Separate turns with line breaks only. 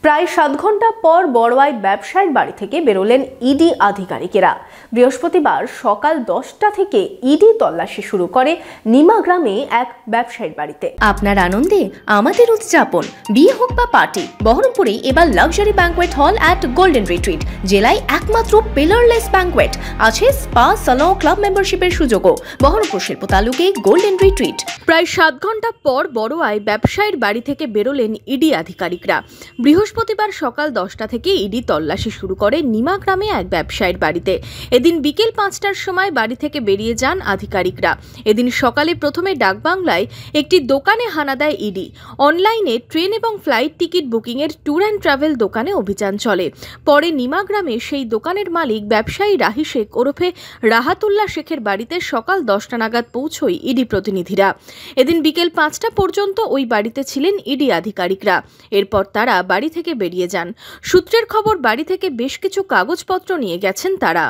প্রায় 7 ঘন্টা পর বড়োয়ায় ব্যবসায়ীর বাড়ি থেকে বেরোলেন ইডি আধিকারিকেরা। বৃহস্পতিবার সকাল 10টা থেকে ইডি তল্লাশি শুরু করে নিমা গ্রামে এক ব্যবসায়ীর বাড়িতে।
আপনার আনন্দে আমাদের উদযাপন, বিয়ে হোক বা পার্টি, বহরমপুরে এবার luxury banquet hall at golden retreat. জেলায় একমাত্র পিলারলেস ব্যাঙ্কোয়েট, আছে স্পা, সালন, ক্লাব মেম্বারশিপের সুযোগও। বহরমপুর শিল্প তালুকে গোল্ডেন রিট্রিট।
প্রায় 7 ঘন্টা পর বড়োয়ায় ব্যবসায়ীর বাড়ি থেকে বেরোলেন ইডি আধিকারিকরা। বৃহস্পতিবার সকাল 10টা থেকে ইডি তল্লাশি শুরু করে নিমা গ্রামে এক ব্যবসায়ীর বাড়িতে। এদিন বিকেল 5টার সময় বাড়ি থেকে বেরিয়ে যান আধিকারিকরা। এদিন সকালে প্রথমে ডাকবাংলায় একটি দোকানে হানা দেয় ইডি। অনলাইনে ট্রেন এবং ফ্লাইট টিকিট বুকিংয়ের ট্যুর অ্যান্ড ট্রাভেল দোকানে অভিযান চলে। পরে নিমা গ্রামে সেই দোকানের মালিক ব্যবসায়ী রাহি শেখ ওরফে রাহাতুল্লাহ শেখের বাড়িতে সকাল 10টা নাগাদ পৌঁছয় ইডি প্রতিনিধিরা। এদিন বিকেল 5টা পর্যন্ত ওই বাড়িতে ছিলেন ইডি আধিকারিকরা। এরপর তারা বাড়ি থেকে বেরিয়ে যান। সূত্রের খবর, বাড়ি থেকে বেশ কিছু কাগজপত্র নিয়ে গেছেন তারা।